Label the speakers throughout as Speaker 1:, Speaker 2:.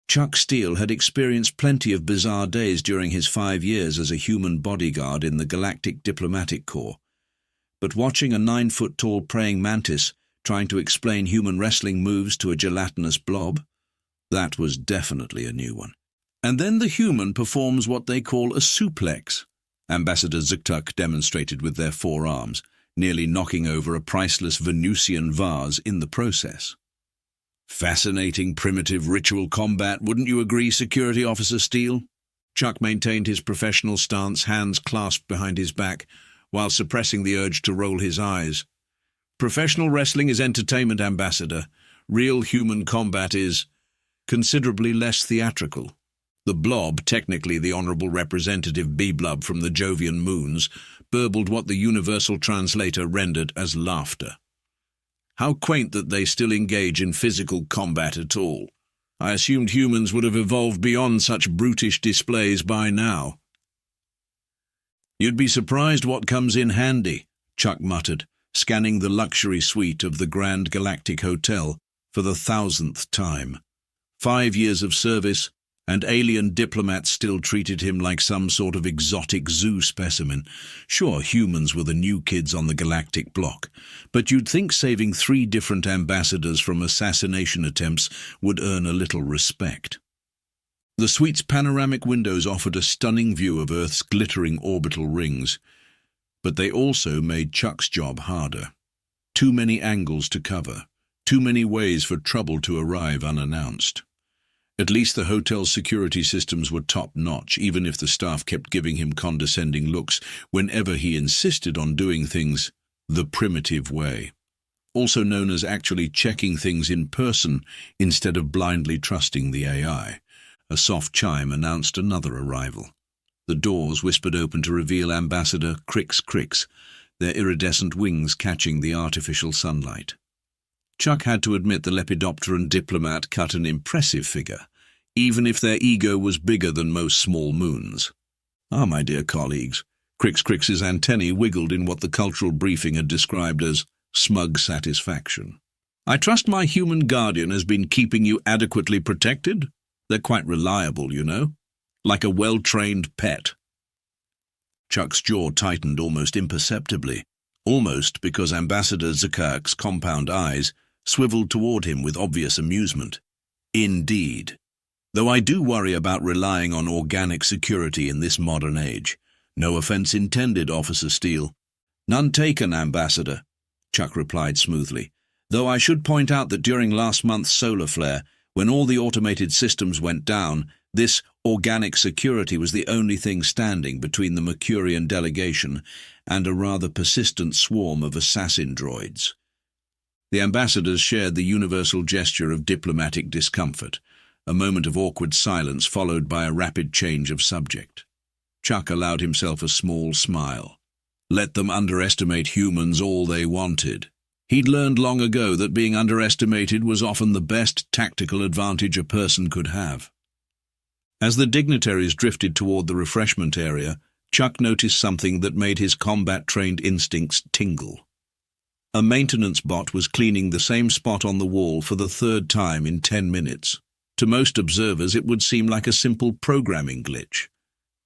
Speaker 1: Chuck Steele had experienced plenty of bizarre days during his 5 years as a human bodyguard in the Galactic Diplomatic Corps, but watching a 9-foot-tall praying mantis trying to explain human wrestling moves to a gelatinous blob, that was definitely a new one. And then the human performs what they call a suplex, Ambassador Zuktuk demonstrated with their forearms, nearly knocking over a priceless Venusian vase in the process. Fascinating primitive ritual combat, wouldn't you agree, Security Officer Steele? Chuck maintained his professional stance, hands clasped behind his back, while suppressing the urge to roll his eyes. Professional wrestling is entertainment, Ambassador. Real human combat is considerably less theatrical. The blob, technically the Honourable Representative B-Blub from the Jovian moons, burbled what the universal translator rendered as laughter. How quaint that they still engage in physical combat at all. I assumed humans would have evolved beyond such brutish displays by now. You'd be surprised what comes in handy, Chuck muttered, scanning the luxury suite of the Grand Galactic Hotel for the 1,000th time. 5 years of service, and alien diplomats still treated him like some sort of exotic zoo specimen. Sure, humans were the new kids on the galactic block, but you'd think saving 3 different ambassadors from assassination attempts would earn a little respect. The suite's panoramic windows offered a stunning view of Earth's glittering orbital rings, but they also made Chuck's job harder. Too many angles to cover, too many ways for trouble to arrive unannounced. At least the hotel's security systems were top-notch, even if the staff kept giving him condescending looks whenever he insisted on doing things the primitive way, also known as actually checking things in person instead of blindly trusting the AI. A soft chime announced another arrival. The doors whispered open to reveal Ambassador Crix, their iridescent wings catching the artificial sunlight. Chuck had to admit the Lepidopteran diplomat cut an impressive figure, even if their ego was bigger than most small moons. Ah, my dear colleagues, Crix's antennae wiggled in what the cultural briefing had described as smug satisfaction. I trust my human guardian has been keeping you adequately protected? They're quite reliable, you know, like a well-trained pet. Chuck's jaw tightened almost imperceptibly, almost because Ambassador Zutuk's compound eyes swiveled toward him with obvious amusement. Indeed. Though I do worry about relying on organic security in this modern age. No offense intended, Officer Steele. None taken, Ambassador, Chuck replied smoothly, though I should point out that during last month's solar flare, when all the automated systems went down, this organic security was the only thing standing between the Mercurian delegation and a rather persistent swarm of assassin droids. The ambassadors shared the universal gesture of diplomatic discomfort, a moment of awkward silence followed by a rapid change of subject. Chuck allowed himself a small smile. Let them underestimate humans all they wanted. He'd learned long ago that being underestimated was often the best tactical advantage a person could have. As the dignitaries drifted toward the refreshment area, Chuck noticed something that made his combat-trained instincts tingle. A maintenance bot was cleaning the same spot on the wall for the 3rd time in 10 minutes. To most observers, it would seem like a simple programming glitch.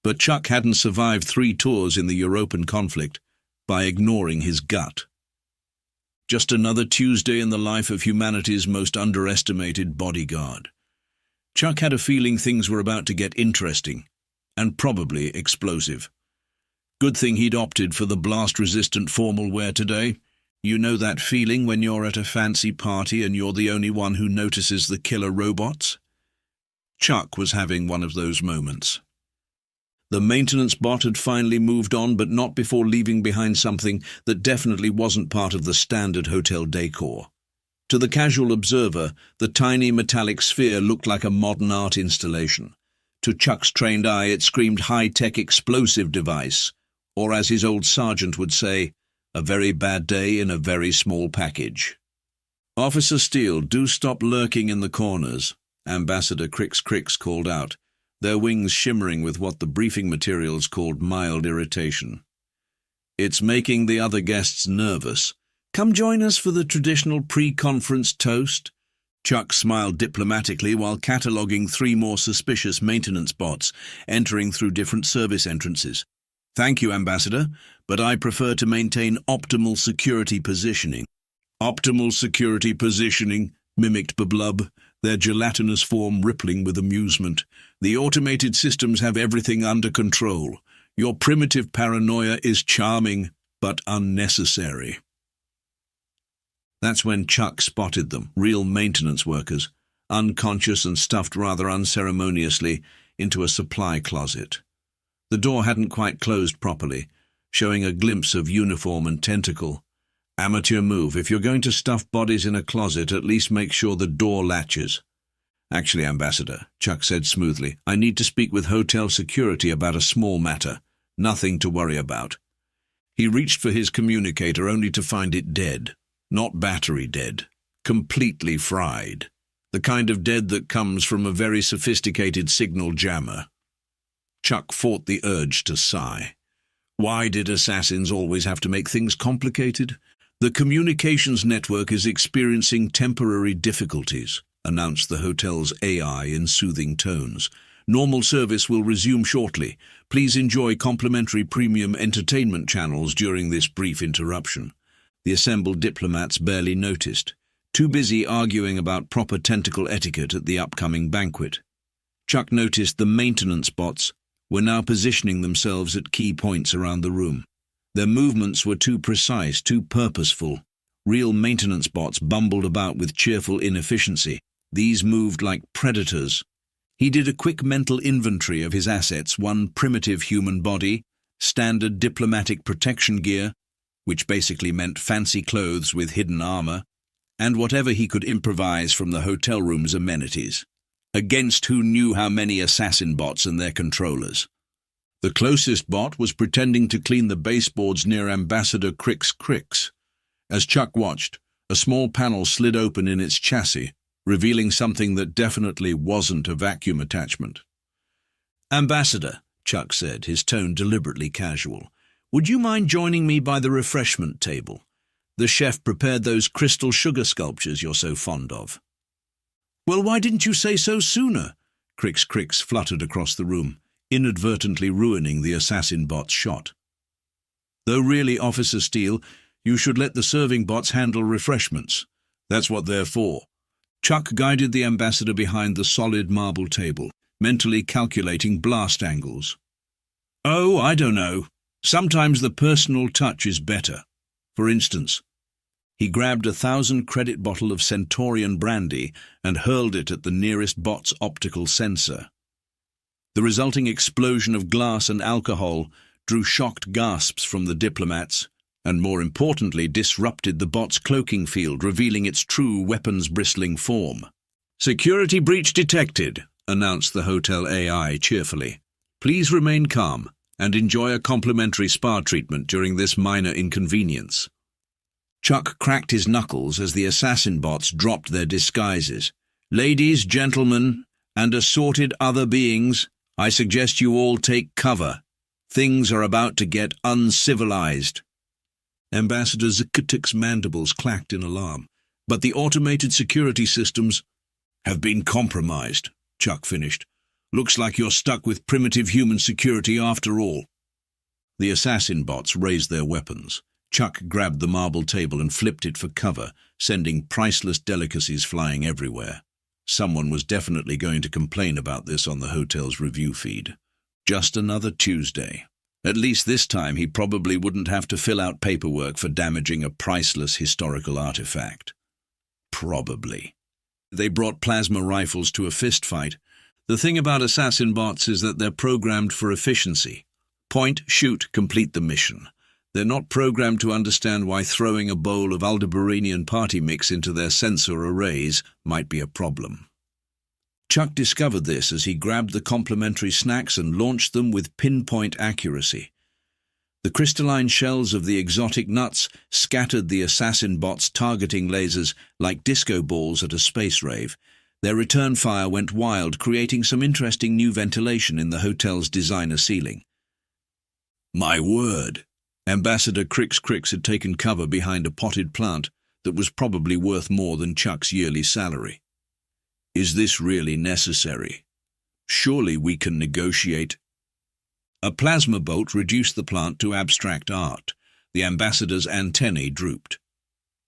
Speaker 1: But Chuck hadn't survived 3 tours in the European conflict by ignoring his gut. Just another Tuesday in the life of humanity's most underestimated bodyguard. Chuck had a feeling things were about to get interesting, and probably explosive. Good thing he'd opted for the blast-resistant formal wear today. You know that feeling when you're at a fancy party and you're the only one who notices the killer robots? Chuck was having one of those moments. The maintenance bot had finally moved on, but not before leaving behind something that definitely wasn't part of the standard hotel decor. To the casual observer, the tiny metallic sphere looked like a modern art installation. To Chuck's trained eye, it screamed high-tech explosive device, or as his old sergeant would say, a very bad day in a very small package. Officer Steele, do stop lurking in the corners, Ambassador Crix called out, their wings shimmering with what the briefing materials called mild irritation. It's making the other guests nervous. Come join us for the traditional pre-conference toast. Chuck smiled diplomatically while cataloguing 3 more suspicious maintenance bots entering through different service entrances. "Thank you, Ambassador, but I prefer to maintain optimal security positioning." "Optimal security positioning," mimicked Bablub, their gelatinous form rippling with amusement. "The automated systems have everything under control. Your primitive paranoia is charming, but unnecessary." That's when Chuck spotted them, real maintenance workers, unconscious and stuffed rather unceremoniously into a supply closet. The door hadn't quite closed properly, showing a glimpse of uniform and tentacle. "Amateur move. If you're going to stuff bodies in a closet, at least make sure the door latches." "Actually, Ambassador," Chuck said smoothly, "I need to speak with hotel security about a small matter. Nothing to worry about." He reached for his communicator only to find it dead. Not battery dead. Completely fried. The kind of dead that comes from a very sophisticated signal jammer. Chuck fought the urge to sigh. Why did assassins always have to make things complicated? "The communications network is experiencing temporary difficulties," announced the hotel's AI in soothing tones. "Normal service will resume shortly. Please enjoy complimentary premium entertainment channels during this brief interruption." The assembled diplomats barely noticed, too busy arguing about proper tentacle etiquette at the upcoming banquet. Chuck noticed the maintenance bots were now positioning themselves at key points around the room. Their movements were too precise, too purposeful. Real maintenance bots bumbled about with cheerful inefficiency. These moved like predators. He did a quick mental inventory of his assets: 1 primitive human body, standard diplomatic protection gear, which basically meant fancy clothes with hidden armor, and whatever he could improvise from the hotel room's amenities. Against who knew how many assassin bots and their controllers. The closest bot was pretending to clean the baseboards near Ambassador Crix. As Chuck watched, a small panel slid open in its chassis, revealing something that definitely wasn't a vacuum attachment. "Ambassador," Chuck said, his tone deliberately casual, "would you mind joining me by the refreshment table? The chef prepared those crystal sugar sculptures you're so fond of." "Well, why didn't you say so sooner?" Crix fluttered across the room, inadvertently ruining the assassin bot's shot. "Though really, Officer Steele, you should let the serving bots handle refreshments. That's what they're for." Chuck guided the ambassador behind the solid marble table, mentally calculating blast angles. "Oh, I don't know. Sometimes the personal touch is better. For instance," he grabbed a 1,000-credit bottle of Centaurian brandy and hurled it at the nearest bot's optical sensor. The resulting explosion of glass and alcohol drew shocked gasps from the diplomats, and more importantly disrupted the bot's cloaking field, revealing its true weapons-bristling form. "Security breach detected," announced the hotel AI cheerfully. "Please remain calm and enjoy a complimentary spa treatment during this minor inconvenience." Chuck cracked his knuckles as the assassin bots dropped their disguises. "Ladies, gentlemen, and assorted other beings, I suggest you all take cover. Things are about to get uncivilized." Ambassador Zikatuk's mandibles clacked in alarm. "But the automated security systems have been compromised," Chuck finished. "Looks like you're stuck with primitive human security after all." The assassin bots raised their weapons. Chuck grabbed the marble table and flipped it for cover, sending priceless delicacies flying everywhere. Someone was definitely going to complain about this on the hotel's review feed. Just another Tuesday. At least this time he probably wouldn't have to fill out paperwork for damaging a priceless historical artifact. Probably. They brought plasma rifles to a fistfight. The thing about assassin bots is that they're programmed for efficiency. Point, shoot, complete the mission. They're not programmed to understand why throwing a bowl of Aldebaranian party mix into their sensor arrays might be a problem. Chuck discovered this as he grabbed the complimentary snacks and launched them with pinpoint accuracy. The crystalline shells of the exotic nuts scattered the assassin bots' targeting lasers like disco balls at a space rave. Their return fire went wild, creating some interesting new ventilation in the hotel's designer ceiling. My word! Ambassador Crix had taken cover behind a potted plant that was probably worth more than Chuck's yearly salary. Is this really necessary? Surely we can negotiate. A plasma bolt reduced the plant to abstract art. The ambassador's antennae drooped.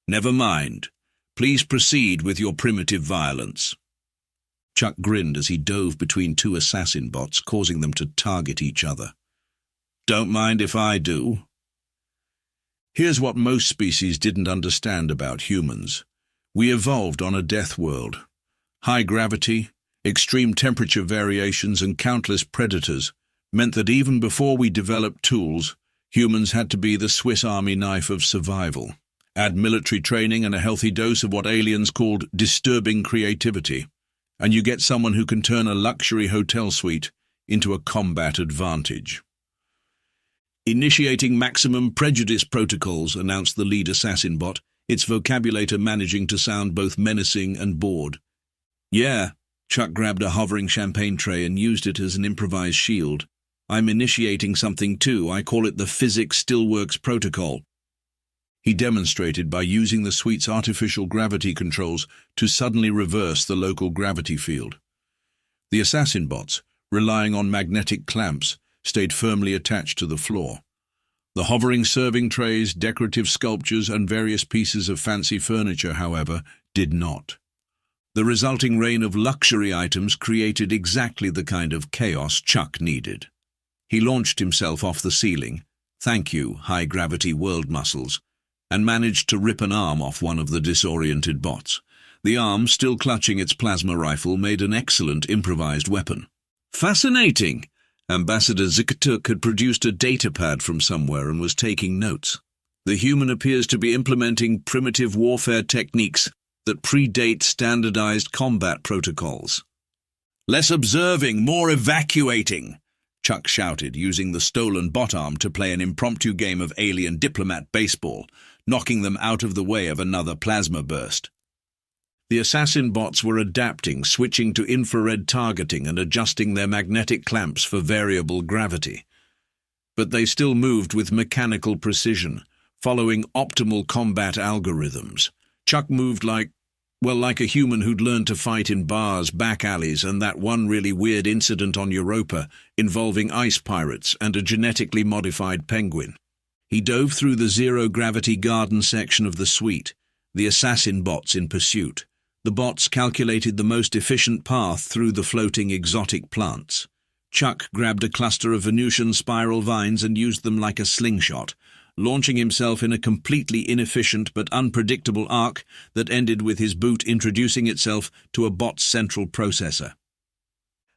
Speaker 1: Never mind. Please proceed with your primitive violence. Chuck grinned as he dove between two assassin bots, causing them to target each other. Don't mind if I do. Here's what most species didn't understand about humans. We evolved on a death world. High gravity, extreme temperature variations, and countless predators meant that even before we developed tools, humans had to be the Swiss Army knife of survival. Add military training and a healthy dose of what aliens called disturbing creativity, and you get someone who can turn a luxury hotel suite into a combat advantage. Initiating maximum prejudice protocols, announced the lead assassin bot, its vocabulator managing to sound both menacing and bored. Yeah, Chuck grabbed a hovering champagne tray and used it as an improvised shield. I'm initiating something too. I call it the Physics Still Works Protocol. He demonstrated by using the suite's artificial gravity controls to suddenly reverse the local gravity field. The assassin bots, relying on magnetic clamps, stayed firmly attached to the floor. The hovering serving trays, decorative sculptures, and various pieces of fancy furniture, however, did not. The resulting rain of luxury items created exactly the kind of chaos Chuck needed. He launched himself off the ceiling, thank you, high-gravity world muscles, and managed to rip an arm off one of the disoriented bots. The arm, still clutching its plasma rifle, made an excellent improvised weapon. Fascinating! Ambassador Zikatuk had produced a datapad from somewhere and was taking notes. The human appears to be implementing primitive warfare techniques that predate standardized combat protocols. Less observing, more evacuating, Chuck shouted, using the stolen bot arm to play an impromptu game of alien diplomat baseball, knocking them out of the way of another plasma burst. The assassin bots were adapting, switching to infrared targeting and adjusting their magnetic clamps for variable gravity. But they still moved with mechanical precision, following optimal combat algorithms. Chuck moved like a human who'd learned to fight in bars, back alleys, and that one really weird incident on Europa involving ice pirates and a genetically modified penguin. He dove through the zero-gravity garden section of the suite, the assassin bots in pursuit. The bots calculated the most efficient path through the floating exotic plants. Chuck grabbed a cluster of Venusian spiral vines and used them like a slingshot, launching himself in a completely inefficient but unpredictable arc that ended with his boot introducing itself to a bot's central processor.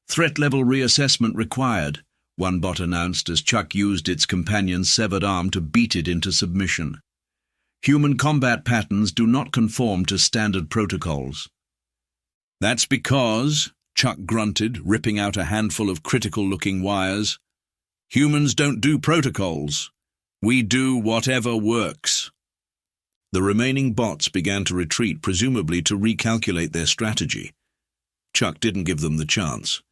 Speaker 1: Threat level reassessment required, one bot announced as Chuck used its companion's severed arm to beat it into submission. Human combat patterns do not conform to standard protocols. That's because, Chuck grunted, ripping out a handful of critical-looking wires, humans don't do protocols. We do whatever works. The remaining bots began to retreat, presumably to recalculate their strategy. Chuck didn't give them the chance.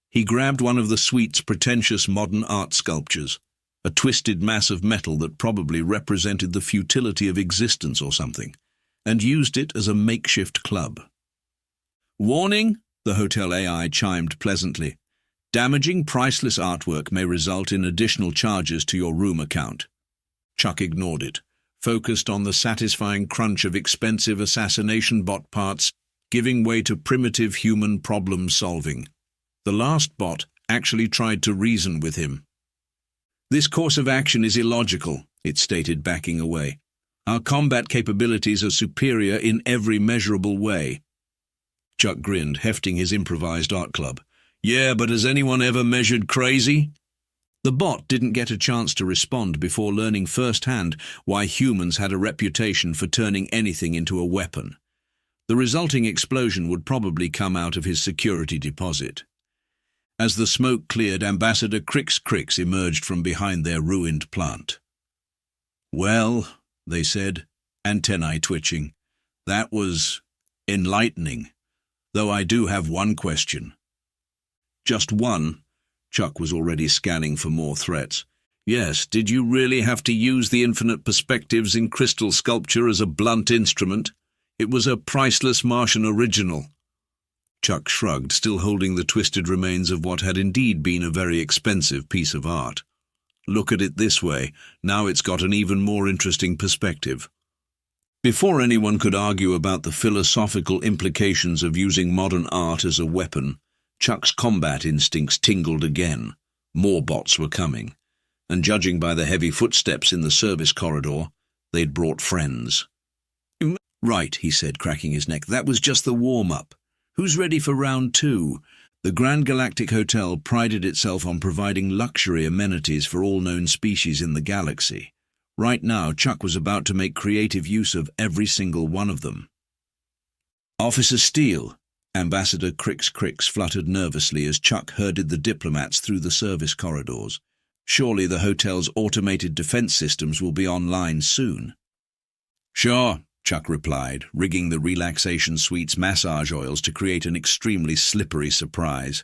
Speaker 1: He grabbed one of the suite's pretentious modern art sculptures, a twisted mass of metal that probably represented the futility of existence or something, and used it as a makeshift club. Warning, the hotel AI chimed pleasantly. Damaging priceless artwork may result in additional charges to your room account. Chuck ignored it, focused on the satisfying crunch of expensive assassination bot parts, giving way to primitive human problem-solving. The last bot actually tried to reason with him. This course of action is illogical, it stated, backing away. Our combat capabilities are superior in every measurable way. Chuck grinned, hefting his improvised art club. Yeah, but has anyone ever measured crazy? The bot didn't get a chance to respond before learning firsthand why humans had a reputation for turning anything into a weapon. The resulting explosion would probably come out of his security deposit. As the smoke cleared, Ambassador Crix emerged from behind their ruined plant. Well, they said, antennae twitching, that was enlightening, though I do have one question. Just one? Chuck was already scanning for more threats. Yes, did you really have to use the infinite perspectives in crystal sculpture as a blunt instrument? It was a priceless Martian original. Chuck shrugged, still holding the twisted remains of what had indeed been a very expensive piece of art. Look at it this way, now it's got an even more interesting perspective. Before anyone could argue about the philosophical implications of using modern art as a weapon, Chuck's combat instincts tingled again. More bots were coming, and judging by the heavy footsteps in the service corridor, they'd brought friends. "Right," he said, cracking his neck, "that was just the warm-up. Who's ready for round 2? The Grand Galactic Hotel prided itself on providing luxury amenities for all known species in the galaxy. Right now, Chuck was about to make creative use of every single one of them. "Officer Steele," Ambassador Crix fluttered nervously as Chuck herded the diplomats through the service corridors. "Surely the hotel's automated defense systems will be online soon." "Sure," Chuck replied, rigging the relaxation suite's massage oils to create an extremely slippery surprise.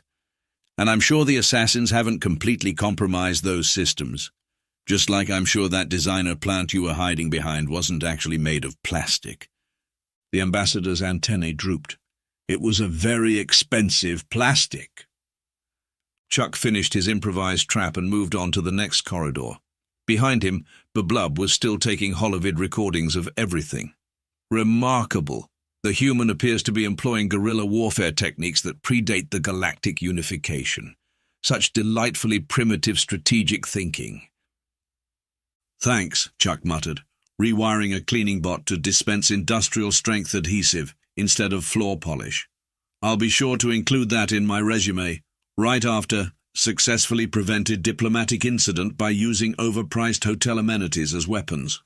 Speaker 1: "And I'm sure the assassins haven't completely compromised those systems. Just like I'm sure that designer plant you were hiding behind wasn't actually made of plastic." The ambassador's antennae drooped. "It was a very expensive plastic." Chuck finished his improvised trap and moved on to the next corridor. Behind him, Bablub was still taking holovid recordings of everything. "Remarkable. The human appears to be employing guerrilla warfare techniques that predate the galactic unification. Such delightfully primitive strategic thinking." "Thanks," Chuck muttered, rewiring a cleaning bot to dispense industrial-strength adhesive instead of floor polish. "I'll be sure to include that in my resume, right after successfully prevented diplomatic incident by using overpriced hotel amenities as weapons."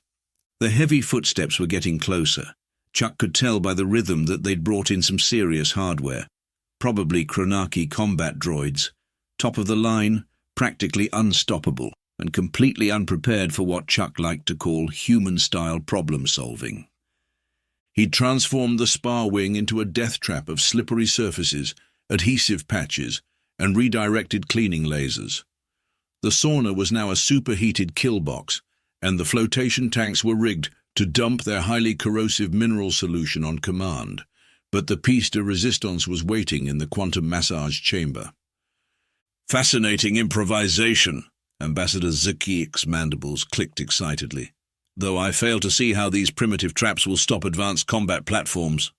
Speaker 1: The heavy footsteps were getting closer. Chuck could tell by the rhythm that they'd brought in some serious hardware. Probably Kronaki combat droids. Top of the line, practically unstoppable, and completely unprepared for what Chuck liked to call human-style problem-solving. He'd transformed the spar wing into a death trap of slippery surfaces, adhesive patches, and redirected cleaning lasers. The sauna was now a superheated kill box, and the flotation tanks were rigged to dump their highly corrosive mineral solution on command, but the piece de resistance was waiting in the quantum massage chamber. "Fascinating improvisation," Ambassador Zakiek's mandibles clicked excitedly, "though I fail to see how these primitive traps will stop advanced combat platforms."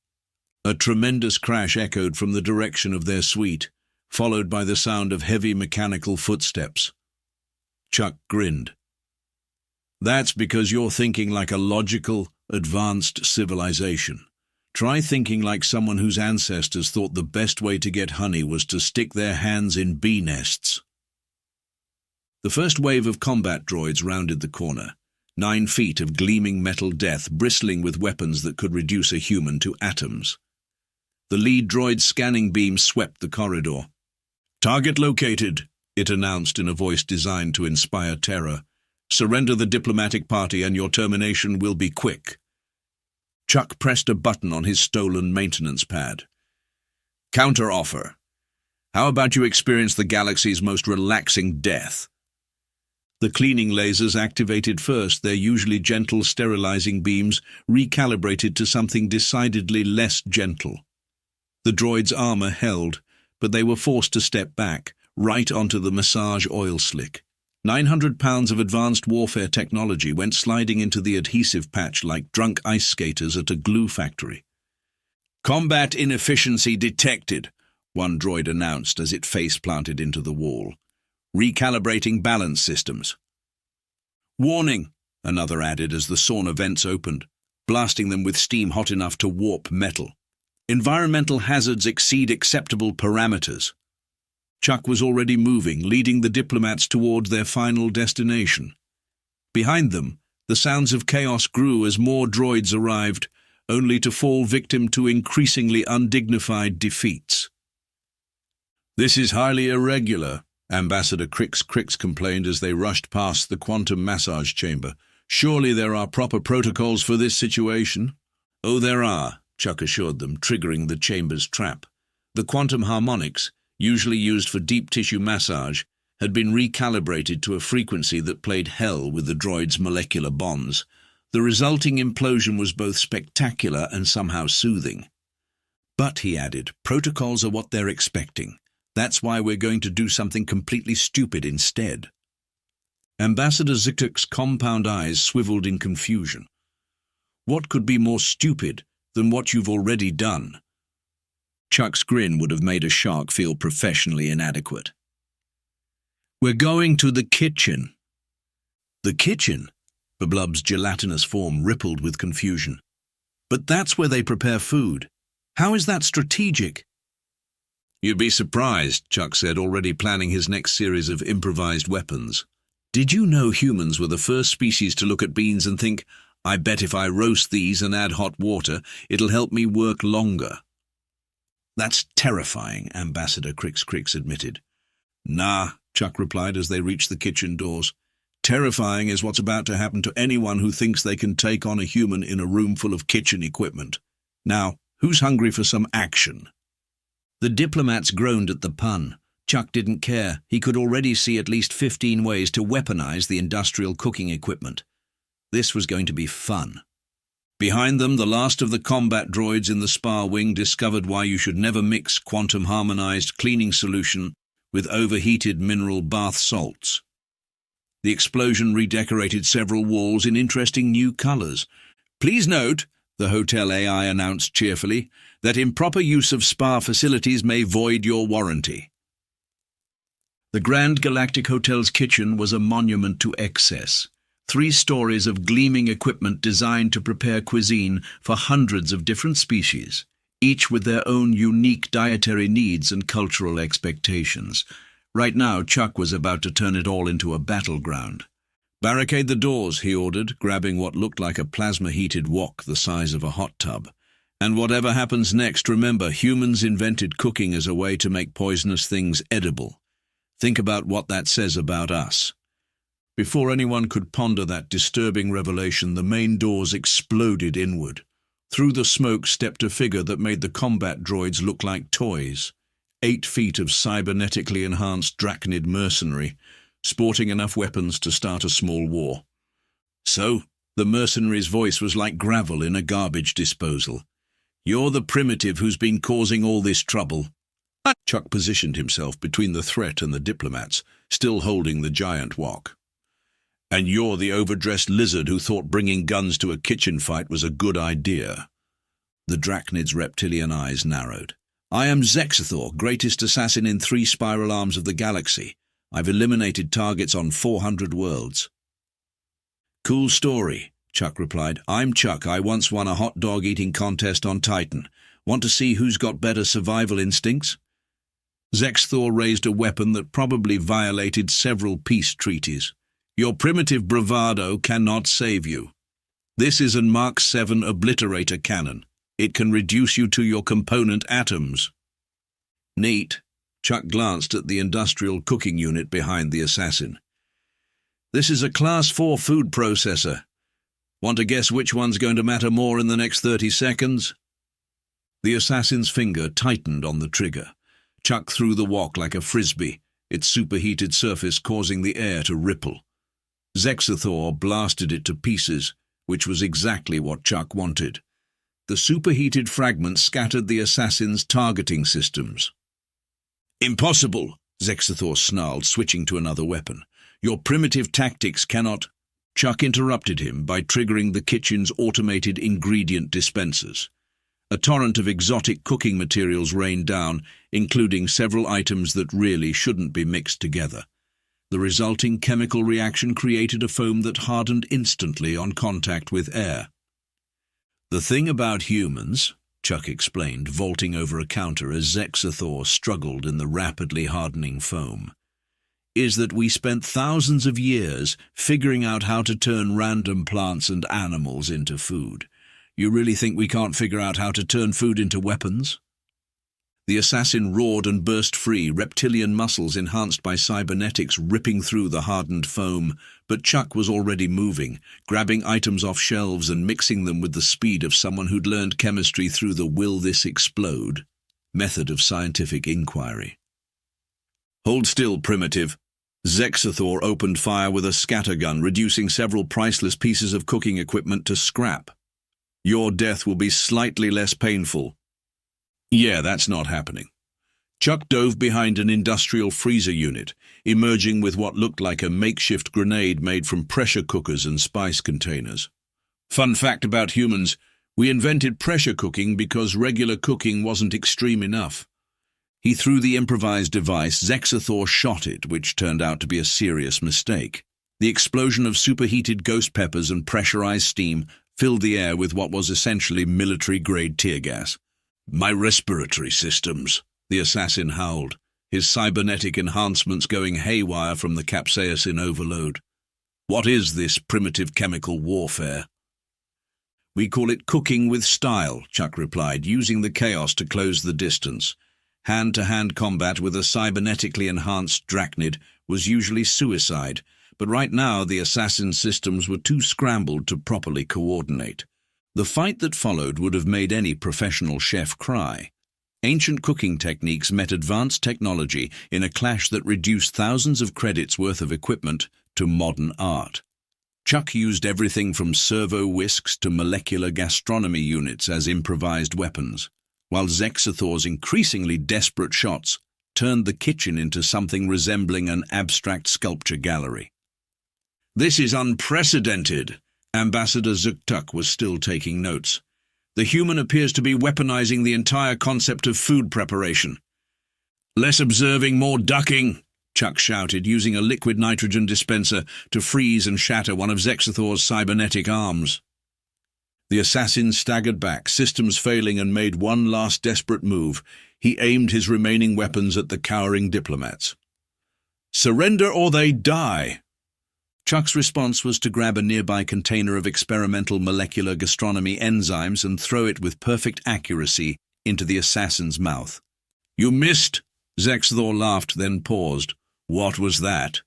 Speaker 1: A tremendous crash echoed from the direction of their suite, followed by the sound of heavy mechanical footsteps. Chuck grinned. "That's because you're thinking like a logical, advanced civilization. Try thinking like someone whose ancestors thought the best way to get honey was to stick their hands in bee nests." The first wave of combat droids rounded the corner, 9 feet of gleaming metal death bristling with weapons that could reduce a human to atoms. The lead droid's scanning beam swept the corridor. "Target located," it announced in a voice designed to inspire terror. "Surrender the diplomatic party and your termination will be quick." Chuck pressed a button on his stolen maintenance pad. "Counter-offer. How about you experience the galaxy's most relaxing death?" The cleaning lasers activated first, their usually gentle sterilizing beams recalibrated to something decidedly less gentle. The droid's armor held, but they were forced to step back, right onto the massage oil slick. 900 pounds of advanced warfare technology went sliding into the adhesive patch like drunk ice skaters at a glue factory. "Combat inefficiency detected," one droid announced as it face-planted into the wall. "Recalibrating balance systems." "Warning," another added as the sauna vents opened, blasting them with steam hot enough to warp metal. "Environmental hazards exceed acceptable parameters." Chuck was already moving, leading the diplomats toward their final destination. Behind them, the sounds of chaos grew as more droids arrived, only to fall victim to increasingly undignified defeats. "This is highly irregular," Ambassador Crix complained as they rushed past the quantum massage chamber. "Surely there are proper protocols for this situation?" "Oh, there are," Chuck assured them, triggering the chamber's trap. The quantum harmonics, usually used for deep tissue massage, had been recalibrated to a frequency that played hell with the droid's molecular bonds. The resulting implosion was both spectacular and somehow soothing. But, he added, protocols are what they're expecting. That's why we're going to do something completely stupid instead. Ambassador Ziktuk's compound eyes swiveled in confusion. What could be more stupid than what you've already done? Chuck's grin would have made a shark feel professionally inadequate. We're going to the kitchen. The kitchen? Bablub's gelatinous form rippled with confusion. But that's where they prepare food. How is that strategic? You'd be surprised, Chuck said, already planning his next series of improvised weapons. Did you know humans were the first species to look at beans and think, I bet if I roast these and add hot water, it'll help me work longer? That's terrifying, Ambassador Crix admitted. Nah, Chuck replied as they reached the kitchen doors. Terrifying is what's about to happen to anyone who thinks they can take on a human in a room full of kitchen equipment. Now, who's hungry for some action? The diplomats groaned at the pun. Chuck didn't care. He could already see at least 15 ways to weaponize the industrial cooking equipment. This was going to be fun. Behind them, the last of the combat droids in the spa wing discovered why you should never mix quantum-harmonized cleaning solution with overheated mineral bath salts. The explosion redecorated several walls in interesting new colors. Please note, the hotel AI announced cheerfully, that improper use of spa facilities may void your warranty. The Grand Galactic Hotel's kitchen was a monument to excess. 3 stories of gleaming equipment designed to prepare cuisine for hundreds of different species, each with their own unique dietary needs and cultural expectations. Right now, Chuck was about to turn it all into a battleground. Barricade the doors, he ordered, grabbing what looked like a plasma-heated wok the size of a hot tub. And whatever happens next, remember, humans invented cooking as a way to make poisonous things edible. Think about what that says about us. Before anyone could ponder that disturbing revelation, the main doors exploded inward. Through the smoke stepped a figure that made the combat droids look like toys. 8 feet of cybernetically enhanced Drachnid mercenary, sporting enough weapons to start a small war. So, the mercenary's voice was like gravel in a garbage disposal. You're the primitive who's been causing all this trouble. Chuck positioned himself between the threat and the diplomats, still holding the giant wok. And you're the overdressed lizard who thought bringing guns to a kitchen fight was a good idea. The Drachnid's reptilian eyes narrowed. I am Zexathor, greatest assassin in 3 spiral arms of the galaxy. I've eliminated targets on 400 worlds. Cool story, Chuck replied. I'm Chuck. I once won a hot dog eating contest on Titan. Want to see who's got better survival instincts? Zexathor raised a weapon that probably violated several peace treaties. Your primitive bravado cannot save you. This is a Mark 7 obliterator cannon. It can reduce you to your component atoms. Neat. Chuck glanced at the industrial cooking unit behind the assassin. This is a Class 4 food processor. Want to guess which one's going to matter more in the next 30 seconds? The assassin's finger tightened on the trigger. Chuck threw the wok like a frisbee, its superheated surface causing the air to ripple. Zexathor blasted it to pieces, which was exactly what Chuck wanted. The superheated fragments scattered the assassin's targeting systems. Impossible, Zexathor snarled, switching to another weapon. Your primitive tactics cannot... Chuck interrupted him by triggering the kitchen's automated ingredient dispensers. A torrent of exotic cooking materials rained down, including several items that really shouldn't be mixed together. The resulting chemical reaction created a foam that hardened instantly on contact with air. The thing about humans, Chuck explained, vaulting over a counter as Zexathor struggled in the rapidly hardening foam, is that we spent thousands of years figuring out how to turn random plants and animals into food. You really think we can't figure out how to turn food into weapons? The assassin roared and burst free, reptilian muscles enhanced by cybernetics ripping through the hardened foam, but Chuck was already moving, grabbing items off shelves and mixing them with the speed of someone who'd learned chemistry through the will this explode method of scientific inquiry. Hold still, primitive. Zexathor opened fire with a scattergun, reducing several priceless pieces of cooking equipment to scrap. Your death will be slightly less painful. Yeah, that's not happening. Chuck dove behind an industrial freezer unit, emerging with what looked like a makeshift grenade made from pressure cookers and spice containers. Fun fact about humans, we invented pressure cooking because regular cooking wasn't extreme enough. He threw the improvised device. Zexathor shot it, which turned out to be a serious mistake. The explosion of superheated ghost peppers and pressurized steam filled the air with what was essentially military-grade tear gas. "My respiratory systems," the assassin howled, his cybernetic enhancements going haywire from the capsaicin overload. "What is this primitive chemical warfare?" "We call it cooking with style," Chuck replied, using the chaos to close the distance. Hand-to-hand combat with a cybernetically enhanced drachnid was usually suicide, but right now the assassin's systems were too scrambled to properly coordinate. The fight that followed would have made any professional chef cry. Ancient cooking techniques met advanced technology in a clash that reduced thousands of credits worth of equipment to modern art. Chuck used everything from servo whisks to molecular gastronomy units as improvised weapons, while Zexathor's increasingly desperate shots turned the kitchen into something resembling an abstract sculpture gallery. "This is unprecedented." Ambassador Zuktuk was still taking notes. "The human appears to be weaponizing the entire concept of food preparation." "Less observing, more ducking," Chuck shouted, using a liquid nitrogen dispenser to freeze and shatter one of Zexathor's cybernetic arms. The assassin staggered back, systems failing, and made one last desperate move. He aimed his remaining weapons at the cowering diplomats. "Surrender or they die!" Chuck's response was to grab a nearby container of experimental molecular gastronomy enzymes and throw it with perfect accuracy into the assassin's mouth. "You missed!" Zexathor laughed, then paused. "What was that?"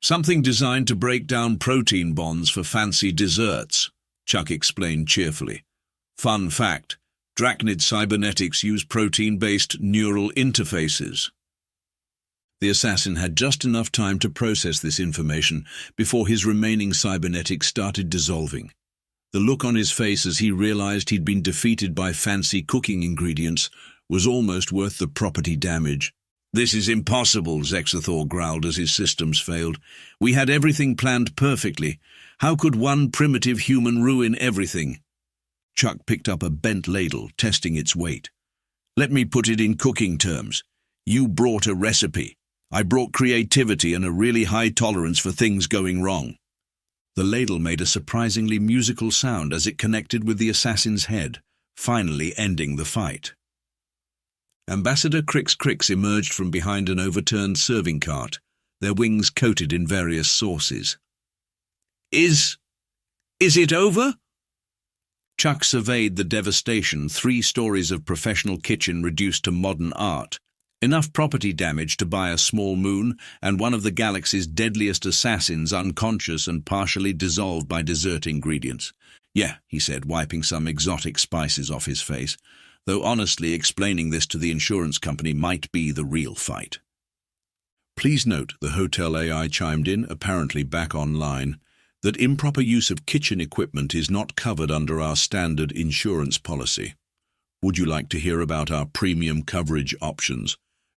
Speaker 1: "Something designed to break down protein bonds for fancy desserts," Chuck explained cheerfully. "Fun fact, drachnid cybernetics use protein-based neural interfaces." The assassin had just enough time to process this information before his remaining cybernetics started dissolving. The look on his face as he realized he'd been defeated by fancy cooking ingredients was almost worth the property damage. "This is impossible," Zexathor growled as his systems failed. "We had everything planned perfectly. How could one primitive human ruin everything?" Chuck picked up a bent ladle, testing its weight. "Let me put it in cooking terms. You brought a recipe. I brought creativity and a really high tolerance for things going wrong." The ladle made a surprisingly musical sound as it connected with the assassin's head, finally ending the fight. Ambassador Crix emerged from behind an overturned serving cart, their wings coated in various sauces. Is it over?" Chuck surveyed the devastation, 3 stories of professional kitchen reduced to modern art. Enough property damage to buy a small moon, and one of the galaxy's deadliest assassins unconscious and partially dissolved by dessert ingredients. "Yeah," he said, wiping some exotic spices off his face, though honestly explaining this to the insurance company might be the real fight. "Please note," the hotel AI chimed in, apparently back online, "that improper use of kitchen equipment is not covered under our standard insurance policy. Would you like to hear about our premium coverage options?"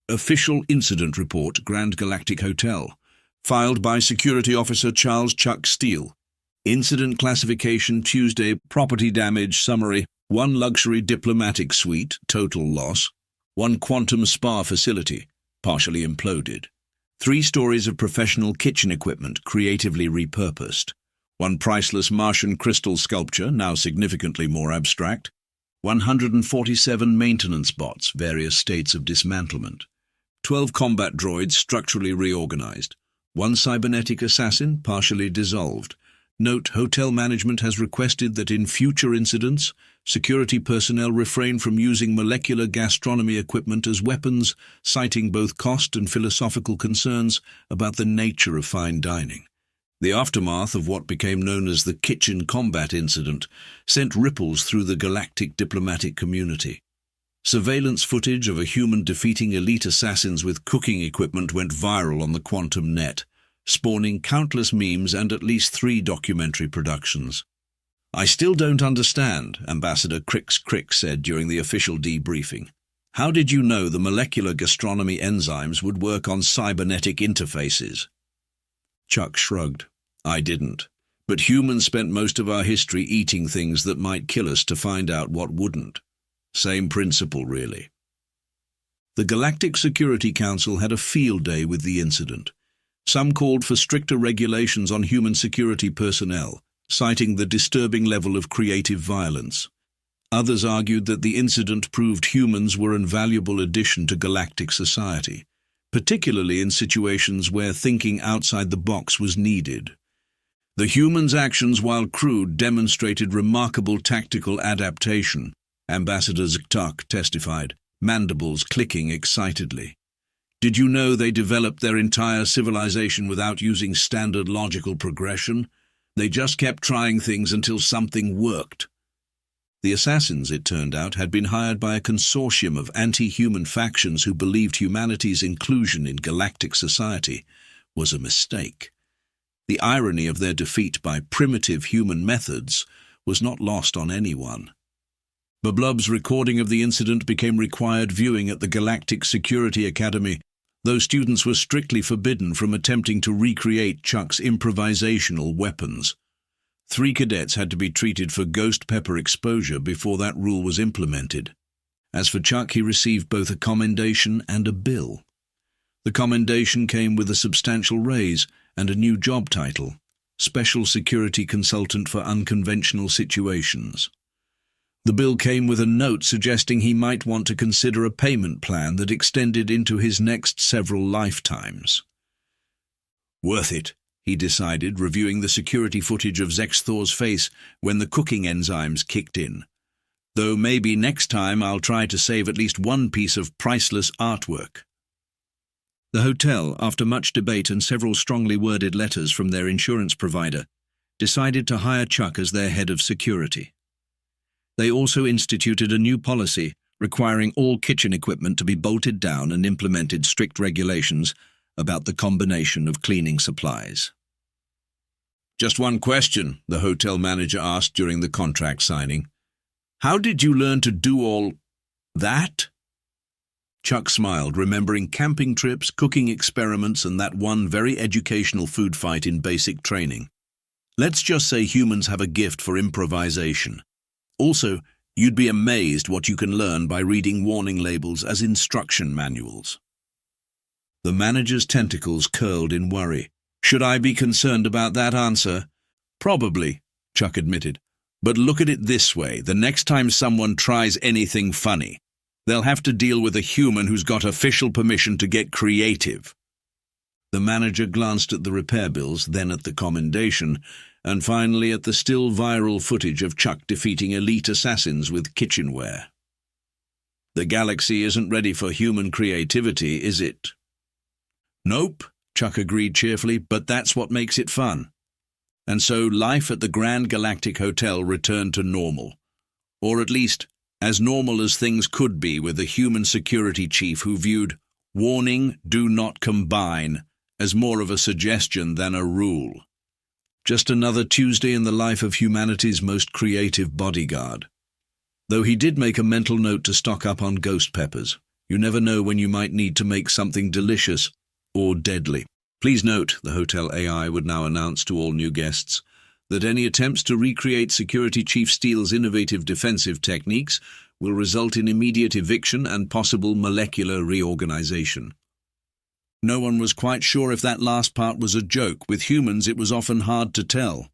Speaker 1: Official Incident Report, Grand Galactic Hotel. Filed by Security Officer Charles Chuck Steele. Incident Classification Tuesday. Property Damage Summary. 1 luxury diplomatic suite, total loss. 1 quantum spa facility, partially imploded. 3 stories of professional kitchen equipment, creatively repurposed. 1 priceless Martian crystal sculpture, now significantly more abstract. 147 maintenance bots, various states of dismantlement. 12 combat droids structurally reorganized. 1 cybernetic assassin, partially dissolved. Note, hotel management has requested that in future incidents, security personnel refrain from using molecular gastronomy equipment as weapons, citing both cost and philosophical concerns about the nature of fine dining. The aftermath of what became known as the kitchen combat incident sent ripples through the galactic diplomatic community. Surveillance footage of a human defeating elite assassins with cooking equipment went viral on the quantum net, spawning countless memes and at least 3 documentary productions. "I still don't understand," Ambassador Crix said during the official debriefing. "How did you know the molecular gastronomy enzymes would work on cybernetic interfaces?" Chuck shrugged. "I didn't. But humans spent most of our history eating things that might kill us to find out what wouldn't. Same principle, really." The Galactic Security Council had a field day with the incident. Some called for stricter regulations on human security personnel, citing the disturbing level of creative violence. Others argued that the incident proved humans were an invaluable addition to galactic society, particularly in situations where thinking outside the box was needed. The humans' actions, while crude, demonstrated remarkable tactical adaptation, Ambassador Zktuk testified, mandibles clicking excitedly. "Did you know they developed their entire civilization without using standard logical progression? They just kept trying things until something worked." The assassins, it turned out, had been hired by a consortium of anti-human factions who believed humanity's inclusion in galactic society was a mistake. The irony of their defeat by primitive human methods was not lost on anyone. Bablub's recording of the incident became required viewing at the Galactic Security Academy, though students were strictly forbidden from attempting to recreate Chuck's improvisational weapons. 3 cadets had to be treated for ghost pepper exposure before that rule was implemented. As for Chuck, he received both a commendation and a bill. The commendation came with a substantial raise and a new job title, Special Security Consultant for Unconventional Situations. The bill came with a note suggesting he might want to consider a payment plan that extended into his next several lifetimes. "Worth it," he decided, reviewing the security footage of Zexthor's face when the cooking enzymes kicked in. "Though maybe next time I'll try to save at least one piece of priceless artwork." The hotel, after much debate and several strongly worded letters from their insurance provider, decided to hire Chuck as their head of security. They also instituted a new policy requiring all kitchen equipment to be bolted down and implemented strict regulations about the combination of cleaning supplies. "Just one question," the hotel manager asked during the contract signing. "How did you learn to do all that?" Chuck smiled, remembering camping trips, cooking experiments, and that one very educational food fight in basic training. "Let's just say humans have a gift for improvisation. Also, you'd be amazed what you can learn by reading warning labels as instruction manuals." The manager's tentacles curled in worry. "Should I be concerned about that answer?" "Probably," Chuck admitted. "But look at it this way, the next time someone tries anything funny, they'll have to deal with a human who's got official permission to get creative." The manager glanced at the repair bills, then at the commendation, and finally at the still viral footage of Chuck defeating elite assassins with kitchenware. "The galaxy isn't ready for human creativity, is it?" "Nope," Chuck agreed cheerfully, "but that's what makes it fun." And so life at the Grand Galactic Hotel returned to normal. Or at least, as normal as things could be with a human security chief who viewed "warning, do not combine" as more of a suggestion than a rule. Just another Tuesday in the life of humanity's most creative bodyguard. Though he did make a mental note to stock up on ghost peppers. You never know when you might need to make something delicious or deadly. Please note, the hotel AI would now announce to all new guests, that any attempts to recreate Security Chief Steele's innovative defensive techniques will result in immediate eviction and possible molecular reorganization. No one was quite sure if that last part was a joke. With humans, it was often hard to tell.